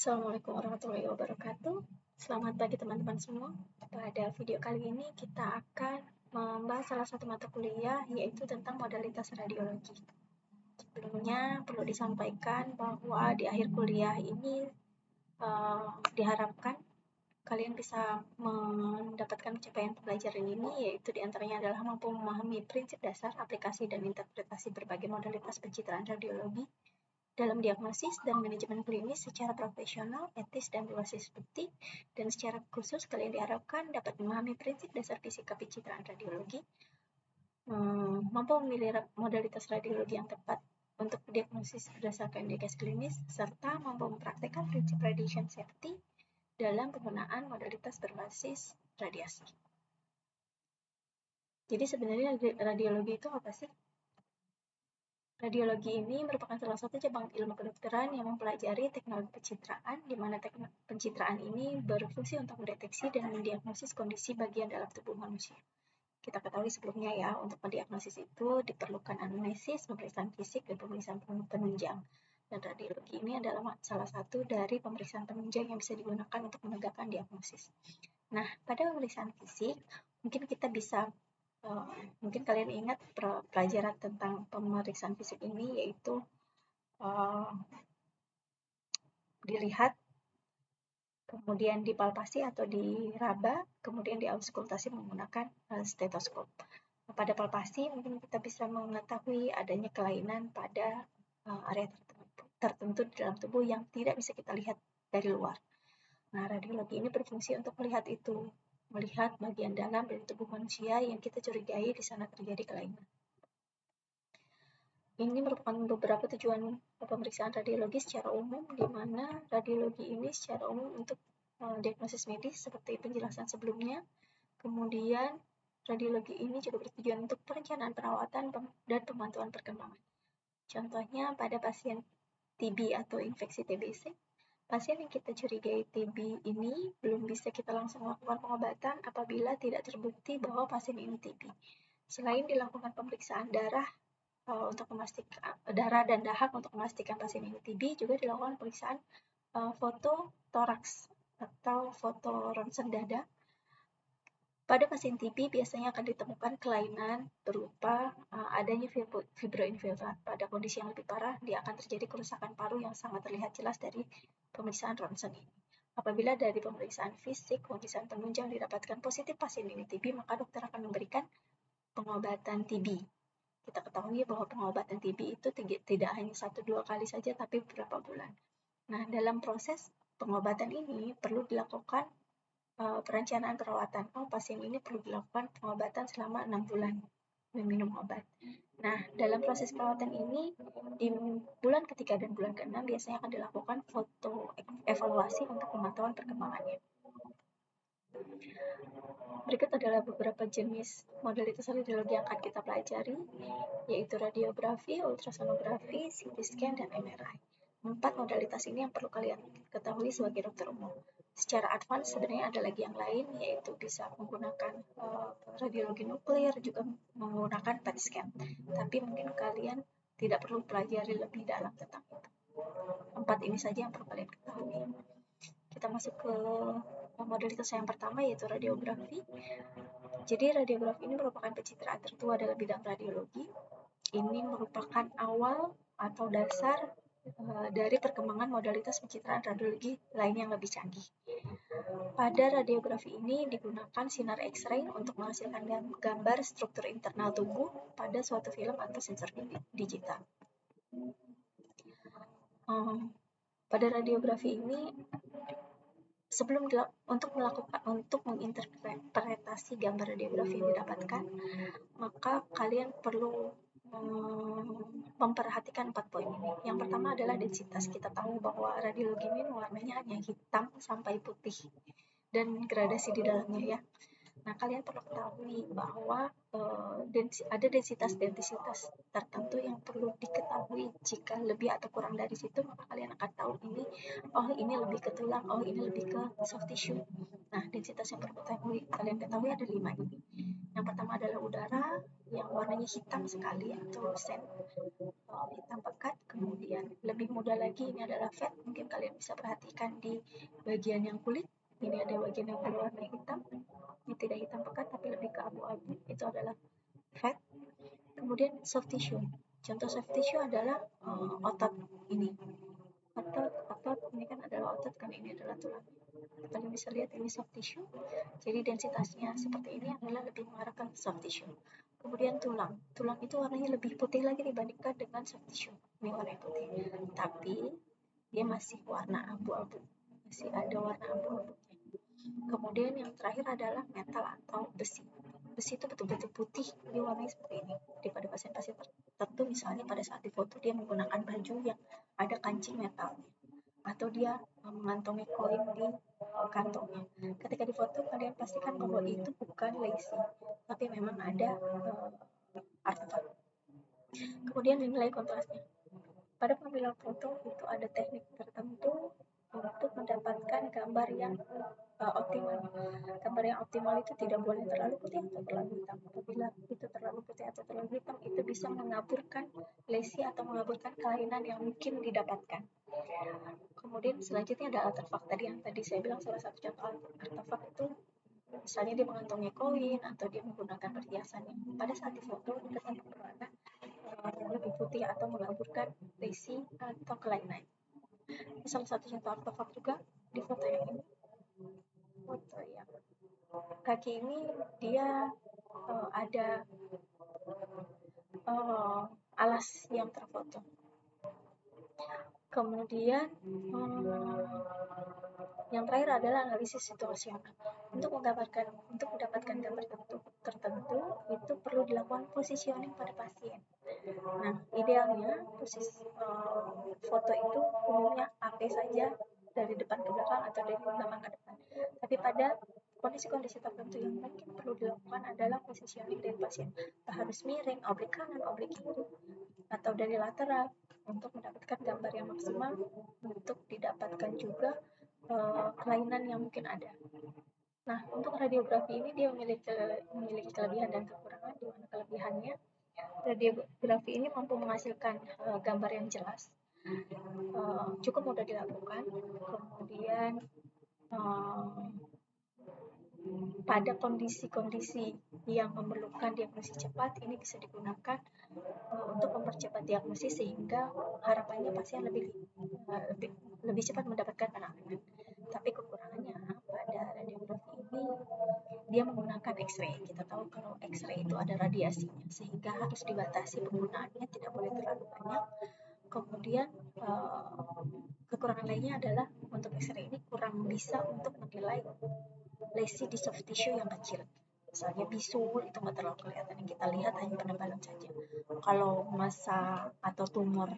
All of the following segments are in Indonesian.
Assalamualaikum warahmatullahi wabarakatuh. Selamat pagi teman-teman semua. Pada video kali ini kita akan membahas salah satu mata kuliah yaitu tentang modalitas radiologi. Sebelumnya perlu disampaikan bahwa di akhir kuliah ini diharapkan kalian bisa mendapatkan pencapaian pembelajaran ini, yaitu diantaranya adalah mampu memahami prinsip dasar, aplikasi, dan interpretasi berbagai modalitas pencitraan radiologi dalam diagnosis dan manajemen klinis secara profesional, etis, dan berbasis bukti, dan secara khusus kalian diharapkan dapat memahami prinsip dasar fisika pencitraan radiologi, mampu memilih modalitas radiologi yang tepat untuk diagnosis berdasarkan indikasi klinis, serta mampu mempraktekkan prinsip radiation safety dalam penggunaan modalitas berbasis radiasi. Jadi sebenarnya radiologi itu apa sih? Radiologi ini merupakan salah satu cabang ilmu kedokteran yang mempelajari teknologi pencitraan, di mana pencitraan ini berfungsi untuk mendeteksi dan mendiagnosis kondisi bagian dalam tubuh manusia. Kita ketahui sebelumnya ya, untuk mendiagnosis itu diperlukan anamnesis, pemeriksaan fisik, dan pemeriksaan penunjang. Dan radiologi ini adalah salah satu dari pemeriksaan penunjang yang bisa digunakan untuk menegakkan diagnosis. Nah, pada pemeriksaan fisik, mungkin kita bisa mungkin kalian ingat pelajaran tentang pemeriksaan fisik ini, yaitu dilihat, kemudian dipalpasi atau diraba, kemudian diauskultasi menggunakan stetoskop. Pada palpasi mungkin kita bisa mengetahui adanya kelainan pada area tertentu di dalam tubuh yang tidak bisa kita lihat dari luar. Nah, radiologi ini berfungsi untuk melihat itu, melihat bagian dalam dari tubuh manusia yang kita curigai di sana terjadi kelainan. Ini merupakan beberapa tujuan pemeriksaan radiologi secara umum, di mana radiologi ini secara umum untuk diagnosis medis seperti penjelasan sebelumnya. Kemudian radiologi ini juga bertujuan untuk perencanaan perawatan dan pemantauan perkembangan. Contohnya pada pasien TB atau infeksi TBC, pasien yang kita curigai TB ini belum bisa kita langsung melakukan pengobatan apabila tidak terbukti bahwa pasien ini TB. Selain dilakukan pemeriksaan darah untuk memastikan darah dan dahak untuk memastikan pasien ini TB, juga dilakukan pemeriksaan foto toraks atau foto ronsen dada. Pada pasien TB biasanya akan ditemukan kelainan berupa adanya fibroinfiltrat. Pada kondisi yang lebih parah, dia akan terjadi kerusakan paru yang sangat terlihat jelas dari pemeriksaan ronsen ini. Apabila dari pemeriksaan fisik, pemeriksaan penunjang didapatkan positif pasien ini TB, maka dokter akan memberikan pengobatan TB. Kita ketahui bahwa pengobatan TB itu tidak hanya 1-2 kali saja, tapi beberapa bulan. Nah, dalam proses pengobatan ini perlu dilakukan perencanaan perawatan. Pasien ini perlu dilakukan pengobatan selama 6 bulan meminum obat. Nah, dalam proses perawatan ini, di bulan ketiga dan bulan ke-6 biasanya akan dilakukan foto evaluasi untuk pemantauan perkembangannya. Berikut adalah beberapa jenis modalitas radiologi yang akan kita pelajari, yaitu radiografi, ultrasonografi, CT scan, dan MRI. 4 modalitas ini yang perlu kalian ketahui sebagai dokter umum. Secara advance sebenarnya ada lagi yang lain, yaitu bisa menggunakan radiologi nuklir, juga menggunakan PET scan. Tapi mungkin kalian tidak perlu pelajari lebih dalam tentang itu. 4 ini saja yang perlu kalian ketahui. Kita masuk ke modalitas yang pertama, yaitu radiografi. Jadi radiografi ini merupakan pencitraan tertua dalam bidang radiologi. Ini merupakan awal atau dasar dari perkembangan modalitas pencitraan radiologi lain yang lebih canggih. Pada radiografi ini digunakan sinar X-ray untuk menghasilkan gambar struktur internal tubuh pada suatu film atau sensor digital. Pada radiografi ini, untuk menginterpretasi gambar radiografi yang didapatkan, maka kalian perlu memperhatikan 4 poin ini. Yang pertama adalah densitas. Kita tahu bahwa radiologi ini warnanya hanya hitam sampai putih dan gradasi di dalamnya ya. Nah, kalian perlu ketahui bahwa ada densitas tertentu yang perlu diketahui. Jika lebih atau kurang dari situ, maka kalian akan tahu ini lebih ke tulang, ini lebih ke soft tissue. Nah, densitas yang perlu kalian ketahui ada 5 ini. Yang pertama adalah udara yang warnanya hitam sekali atau hitam pekat, kemudian Kemudian lebih mudah lagi, ini adalah fat. Mungkin kalian bisa perhatikan di bagian yang kulit. Ini ada bagian yang berwarna hitam. Ini tidak hitam pekat tapi lebih ke abu-abu. Itu adalah fat. Kemudian soft tissue. Contoh soft tissue adalah otot ini. Otot ini kan adalah otot, kan ini adalah tulang. Kalian bisa lihat ini soft tissue. Jadi densitasnya seperti ini adalah lebih mengarah ke soft tissue. Kemudian tulang. Tulang itu warnanya lebih putih lagi dibandingkan dengan soft tissue. Ini warna putih. Tapi dia masih warna abu-abu. Masih ada warna abu-abu. Kemudian yang terakhir adalah metal atau besi. Besi itu betul-betul putih, dia warnanya seperti ini. Daripada pasien-pasien tertentu, misalnya pada saat difoto dia menggunakan baju yang ada kancing metalnya, atau dia mengantongi koin di kantongnya. Ketika difoto, kalian pastikan bahwa itu bukan lacy, tapi memang ada artefak. Kemudian nilai kontrasnya. Pada pengambilan foto itu ada teknik tertentu untuk mendapatkan gambar yang optimal. Gambar yang optimal itu tidak boleh terlalu putih atau terlalu hitam. Apabila itu terlalu putih atau terlalu hitam, itu bisa mengaburkan lesi atau mengaburkan kelainan yang mungkin didapatkan. Kemudian selanjutnya ada artefak. Tadi saya bilang salah satu contoh artefak itu misalnya dia mengantongi koin atau dia menggunakan perhiasan yang pada saat difoto terlihat berwarna lebih putih atau mengaburkan lesi atau kelainan. Salah satu contoh artefak juga di foto yang ini. Foto yang kaki ini dia ada alas yang terfoto. Kemudian yang terakhir adalah analisis situasional. Untuk mendapatkan gambar tertentu itu perlu dilakukan positioning pada pasien. Nah, idealnya posisi foto itu umumnya AP saja, dari depan ke belakang atau dari belakang ke depan. Tapi pada kondisi-kondisi tertentu yang mungkin perlu dilakukan adalah positioning dari pasien. Harus miring, oblik kanan, oblik kiri, atau dari lateral untuk mendapatkan gambar yang maksimal, untuk didapatkan juga kelainan yang mungkin ada. Nah, untuk radiografi ini dia memiliki kelebihan dan kekurangan. Di mana kelebihannya, radiografi ini mampu menghasilkan gambar yang jelas, cukup mudah dilakukan. Kemudian pada kondisi-kondisi yang memerlukan diagnosis cepat, ini bisa digunakan untuk mempercepat diagnosis sehingga harapannya pasien lebih cepat mendapatkan penanganan. Tapi kekurangannya pada radiografi ini dia menggunakan X-ray. Kita tahu kalau X-ray itu ada radiasinya, sehingga harus dibatasi penggunaannya, tidak boleh terlalu banyak. Kemudian kekurangan lainnya adalah untuk X-ray ini kurang bisa untuk menilai lesi di soft tissue yang kecil. Misalnya bisul itu nggak terlalu kelihatan, yang kita lihat hanya penebalan saja. Kalau massa atau tumor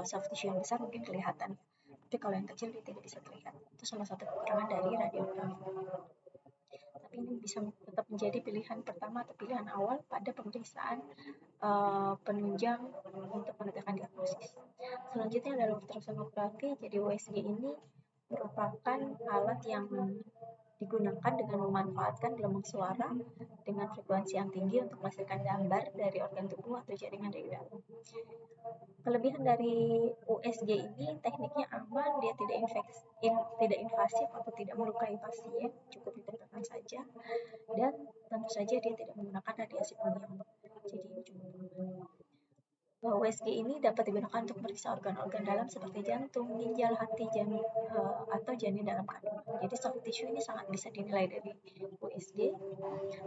soft tissue yang besar mungkin kelihatan, tapi kalau yang kecil dia tidak bisa terlihat. Itu salah satu kekurangan dari radiografi. Tapi ini bisa tetap menjadi pilihan pertama atau pilihan awal pada pemeriksaan penunjang untuk menegakkan diagnosis. Selanjutnya adalah ultrasonografi. Jadi USG ini merupakan alat yang digunakan dengan memanfaatkan gelombang suara dengan frekuensi yang tinggi untuk menghasilkan gambar dari organ tubuh atau jaringan dari dalam. Kelebihan dari USG ini tekniknya aman, dia tidak invasif atau tidak melukai pasien, cukup ditekan saja, dan tentu saja dia tidak menggunakan radiasi pembunuh. Jadi ini cukup aman. USG ini dapat digunakan untuk memeriksa organ-organ dalam seperti jantung, ginjal, hati, janin, atau janin dalam kandungan. Jadi soft tissue ini sangat bisa dinilai dari USG,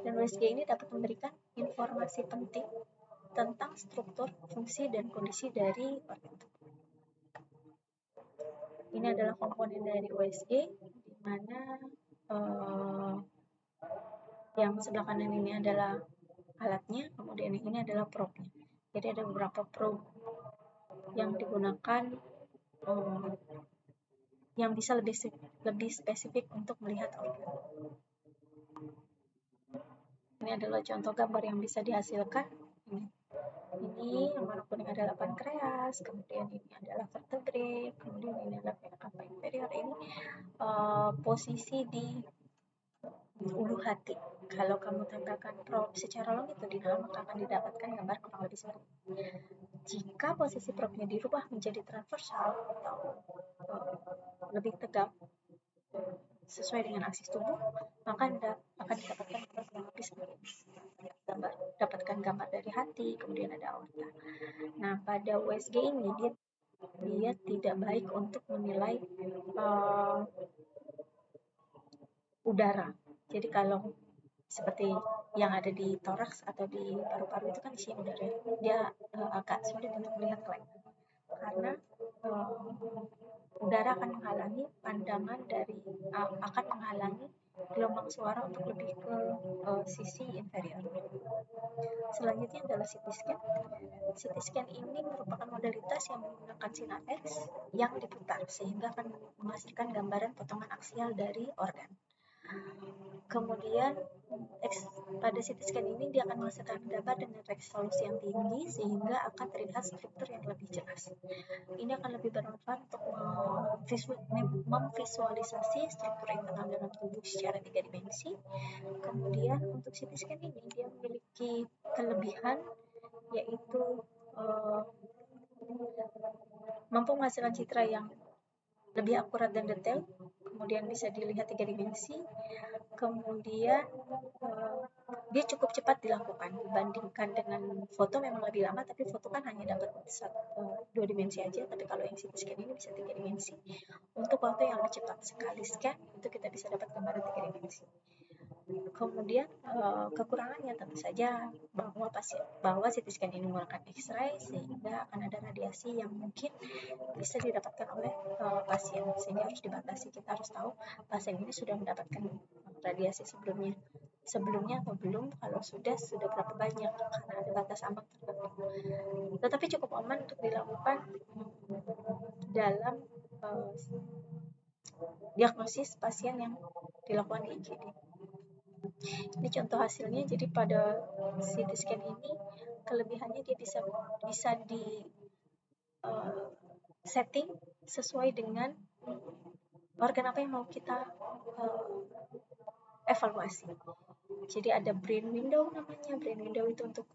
dan USG ini dapat memberikan informasi penting tentang struktur, fungsi, dan kondisi dari organ tubuh. Ini adalah komponen dari USG, di mana yang sebelah kanan ini adalah alatnya, kemudian ini adalah probe-nya. Jadi ada beberapa probe yang digunakan yang bisa lebih spesifik untuk melihat organ. Ini adalah contoh gambar yang bisa dihasilkan. Ini yang warna kuning adalah pankreas, kemudian ini adalah vertebrae, kemudian ini adalah vena cava inferior. Ini posisi di ulu hati. Kalau kamu tempelkan probe secara longitudinal, maka akan didapatkan gambar kurang lebih seperti ini. Jika posisi propnya dirubah menjadi transversal atau lebih tegak sesuai dengan aksis tubuh, maka Anda akan dapatkan gambar lebih seperti ini. Dapatkan gambar dari hati, kemudian ada aorta. Nah, pada USG ini dia tidak baik untuk menilai udara. Jadi kalau seperti yang ada di toraks atau di paru-paru itu kan isinya udara, dia agak sulit untuk melihat kelainan karena udara akan menghalangi pandangan dari akan menghalangi gelombang suara untuk lebih ke sisi inferior. Selanjutnya adalah CT scan. CT scan ini merupakan modalitas yang menggunakan sinar X yang diputar sehingga akan menghasilkan gambaran potongan aksial dari organ. Kemudian pada CT scan ini dia akan menghasilkan gambar dengan resolusi yang tinggi sehingga akan terlihat struktur yang lebih jelas. Ini akan lebih bermanfaat untuk memvisualisasi struktur internal dalam tubuh secara 3 dimensi. Kemudian untuk CT scan ini dia memiliki kelebihan yaitu mampu menghasilkan citra yang lebih akurat dan detail, kemudian bisa dilihat 3 dimensi, kemudian dia cukup cepat dilakukan dibandingkan dengan foto. Memang lebih lama, tapi foto kan hanya dapat 2 dimensi aja, tapi kalau yang CT scan ini bisa 3 dimensi. Untuk waktu yang lebih cepat, sekali scan itu kita bisa dapat gambaran 3 dimensi. Kemudian kekurangannya tentu saja bahwa CT scan ini menggunakan X-ray sehingga akan ada radiasi yang mungkin bisa didapatkan oleh pasien, sehingga harus dibatasi. Kita harus tahu pasien ini sudah mendapatkan radiasi sebelumnya atau belum. Kalau sudah berapa banyak, karena ada batas ambang tertentu. Tetapi cukup aman untuk dilakukan dalam diagnosis pasien yang dilakukan di IGD. Ini contoh hasilnya. Jadi pada CT scan ini kelebihannya dia bisa di setting sesuai dengan organ apa yang mau kita evaluasi. Jadi ada brain window namanya. Brain window itu untuk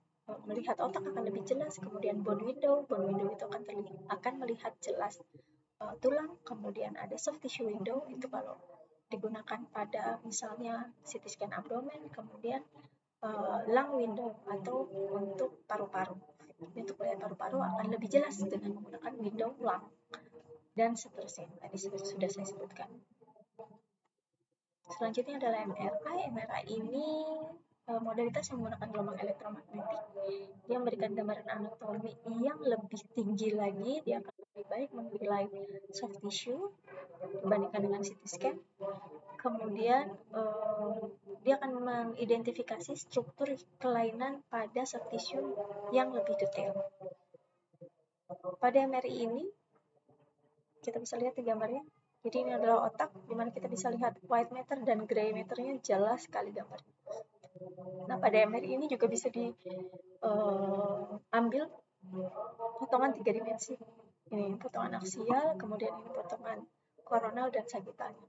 melihat otak akan lebih jelas. Kemudian bone window itu akan melihat jelas tulang. Kemudian ada soft tissue window, itu kalau digunakan pada misalnya CT scan abdomen. Kemudian lung window atau untuk paru-paru. Untuk melihat paru-paru akan lebih jelas dengan menggunakan window lung dan seterusnya. Tadi sudah saya sebutkan. Selanjutnya adalah MRI. MRI ini modalitas yang menggunakan gelombang elektromagnetik. Dia memberikan gambaran anatomi yang lebih tinggi lagi. Dia akan lebih baik menilai soft tissue dibandingkan dengan CT scan. Kemudian dia akan mengidentifikasi struktur kelainan pada soft tissue yang lebih detail. Pada MRI ini kita bisa lihat di gambarnya. Jadi ini adalah otak, di mana kita bisa lihat white matter dan gray matternya jelas sekali gambarnya. Nah, pada MRI ini juga bisa diambil potongan 3 dimensi. Ini potongan aksial, kemudian ini potongan koronal dan sagittalnya.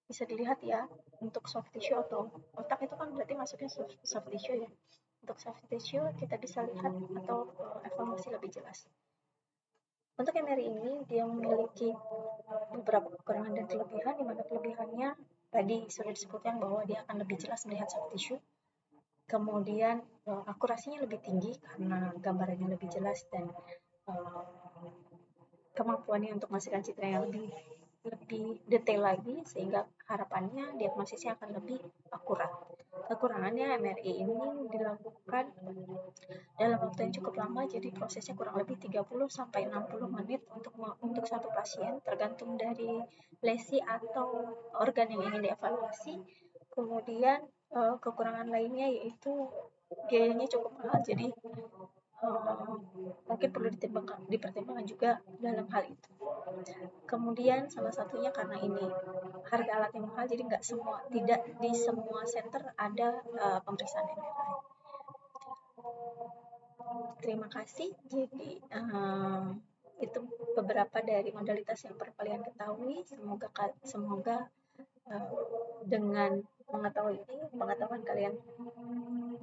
Bisa dilihat ya, untuk soft tissue atau otak itu kan berarti masuknya soft tissue ya. Untuk soft tissue kita bisa lihat atau evaluasi lebih jelas. Untuk MRI ini dia memiliki beberapa kekurangan dan kelebihan, di mana kelebihannya tadi sudah disebutkan bahwa dia akan lebih jelas melihat soft tissue. Kemudian akurasinya lebih tinggi karena gambarannya lebih jelas dan kemampuannya untuk menghasilkan citra yang lebih detail lagi, sehingga harapannya diagnosisnya akan lebih akurat. Kekurangannya MRI ini dilakukan dalam waktu yang cukup lama, jadi prosesnya kurang lebih 30-60 menit untuk satu pasien, tergantung dari lesi atau organ yang ingin dievaluasi. Kemudian kekurangan lainnya yaitu biayanya cukup mahal, jadi mungkin perlu dipertimbangkan juga dalam hal itu. Kemudian salah satunya karena ini harga alatnya mahal, jadi tidak di semua center ada pemeriksaan MRI. Terima kasih. Jadi itu beberapa dari modalitas yang perlu kalian ketahui. Semoga Dengan mengetahui ini, pengetahuan kalian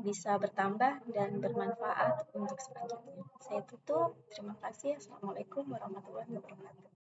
bisa bertambah dan bermanfaat untuk selanjutnya. Saya tutup. Terima kasih. Assalamualaikum warahmatullahi wabarakatuh.